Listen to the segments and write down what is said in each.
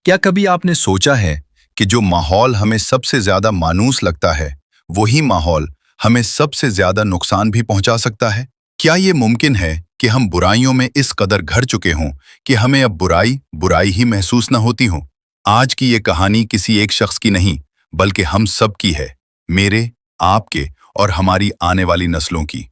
क्या कभी आपने सोचा है कि जो माहौल हमें सबसे ज्यादा मानूस लगता है, वही माहौल हमें सबसे ज्यादा नुकसान भी पहुंचा सकता है? क्या ये मुमकिन है कि हम बुराइयों में इस कदर घिर चुके हों कि हमें अब बुराई बुराई ही महसूस न होती हो? आज की ये कहानी किसी एक शख्स की नहीं, बल्कि हम सब की है, मेरे, आपके और हमारी आने वाली नस्लों की।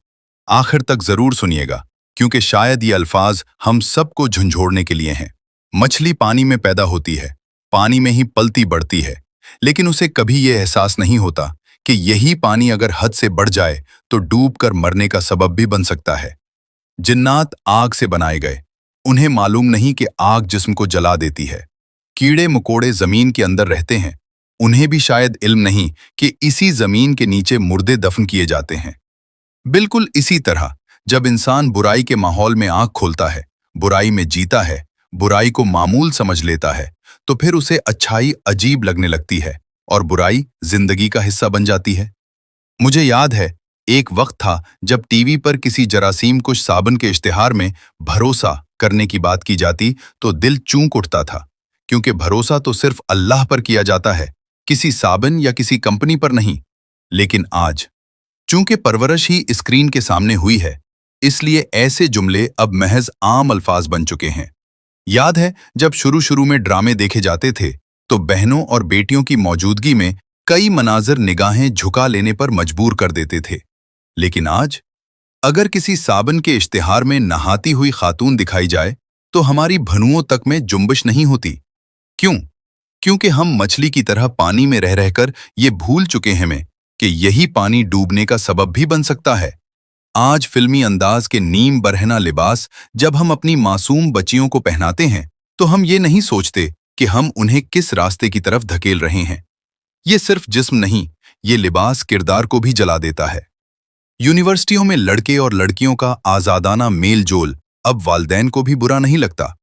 आखिर तक जरूर सुनिएगा, क्योंकि शायद ये अल्फाज हम सबको झंझोड़ने के लिए हैं। मछली पानी में पैदा होती है, पानी में ही पलती बढ़ती है, लेकिन उसे कभी ये एहसास नहीं होता कि यही पानी अगर हद से बढ़ जाए तो डूबकर मरने का सबब भी बन सकता है। जिन्नात आग से बनाए गए, उन्हें मालूम नहीं कि आग जिस्म को जला देती है। कीड़े मकोड़े जमीन के अंदर रहते हैं, उन्हें भी शायद इल्म नहीं कि इसी जमीन के नीचे मुर्दे दफन किए जाते हैं। बिल्कुल इसी तरह जब इंसान बुराई के माहौल में आंख खोलता है, बुराई में जीता है, बुराई को मामूल समझ लेता है, तो फिर उसे अच्छाई अजीब लगने लगती है और बुराई जिंदगी का हिस्सा बन जाती है। मुझे याद है, एक वक्त था जब टीवी पर किसी जरासीम कुश साबुन के इश्तिहार में भरोसा करने की बात की जाती तो दिल चूक उठता था, क्योंकि भरोसा तो सिर्फ अल्लाह पर किया जाता है, किसी साबुन या किसी कंपनी पर नहीं। लेकिन आज चूंकि परवरिश ही स्क्रीन के सामने हुई है, इसलिए ऐसे जुमले अब महज आम अल्फाज बन चुके हैं। याद है, जब शुरू शुरू में ड्रामे देखे जाते थे तो बहनों और बेटियों की मौजूदगी में कई मनाजिर निगाहें झुका लेने पर मजबूर कर देते थे। लेकिन आज अगर किसी साबुन के इश्तिहार में नहाती हुई खातून दिखाई जाए तो हमारी भनुओं तक में जुम्बिश नहीं होती। क्यों? क्योंकि हम मछली की तरह पानी में रह रहकर ये भूल चुके हैं कि यही पानी डूबने का सबब भी बन सकता है। आज फिल्मी अंदाज के नीम बरहना लिबास जब हम अपनी मासूम बच्चियों को पहनाते हैं तो हम ये नहीं सोचते कि हम उन्हें किस रास्ते की तरफ धकेल रहे हैं। ये सिर्फ जिस्म नहीं, ये लिबास किरदार को भी जला देता है। यूनिवर्सिटियों में लड़के और लड़कियों का आजादाना मेल जोल अब वालदैन को भी बुरा नहीं लगता,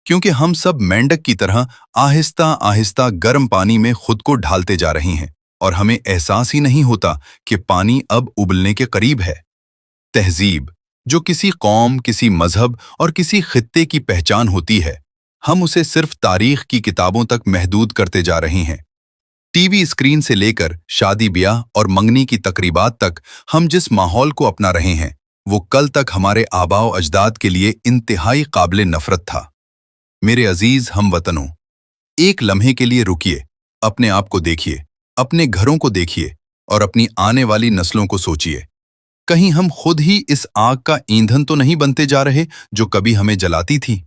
क्योंकि हम सब मेंढक की तरह आहिस्ता आहिस्ता गर्म पानी में खुद को ढालते जा रहे हैं और हमें एहसास ही नहीं होता कि पानी अब उबलने के करीब है। तहजीब, जो किसी कौम, किसी मजहब और किसी खित्ते की पहचान होती है, हम उसे सिर्फ तारीख की किताबों तक महदूद करते जा रहे हैं। टीवी स्क्रीन से लेकर शादी ब्याह और मंगनी की तकरीबात तक हम जिस माहौल को अपना रहे हैं, वो कल तक हमारे आबाओ अजदाद के लिए इंतहाई काबिल नफरत था। मेरे अजीज हमवतनों, एक लम्हे के लिए रुकिए, अपने आप को देखिए, अपने घरों को देखिए और अपनी आने वाली नस्लों को सोचिए। कहीं हम खुद ही इस आग का ईंधन तो नहीं बनते जा रहे जो कभी हमें जलाती थी?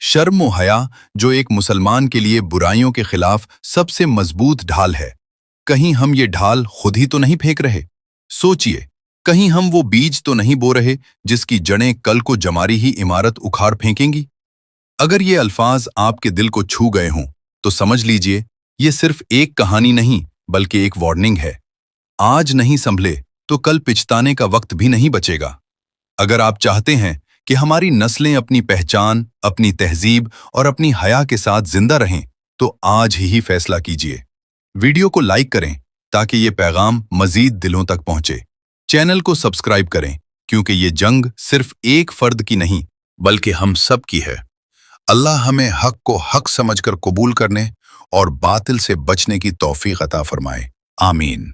शर्म व हया, जो एक मुसलमान के लिए बुराइयों के खिलाफ सबसे मजबूत ढाल है, कहीं हम ये ढाल खुद ही तो नहीं फेंक रहे? सोचिए, कहीं हम वो बीज तो नहीं बो रहे जिसकी जड़ें कल को जमारी ही इमारत उखाड़ फेंकेंगी? अगर ये अल्फाज आपके दिल को छू गए हों तो समझ लीजिए, ये सिर्फ एक कहानी नहीं बल्कि एक वार्निंग है। आज नहीं संभले तो कल पिछताने का वक्त भी नहीं बचेगा। अगर आप चाहते हैं कि हमारी नस्लें अपनी पहचान, अपनी तहजीब और अपनी हया के साथ जिंदा रहें, तो आज ही फैसला कीजिए। वीडियो को लाइक करें ताकि ये पैगाम मजीद दिलों तक पहुंचे। चैनल को सब्सक्राइब करें, क्योंकि ये जंग सिर्फ एक फर्द की नहीं बल्कि हम सब की है। अल्लाह हमें हक को हक समझकर कबूल करने और बातिल से बचने की तौफीक अता फरमाए। आमीन।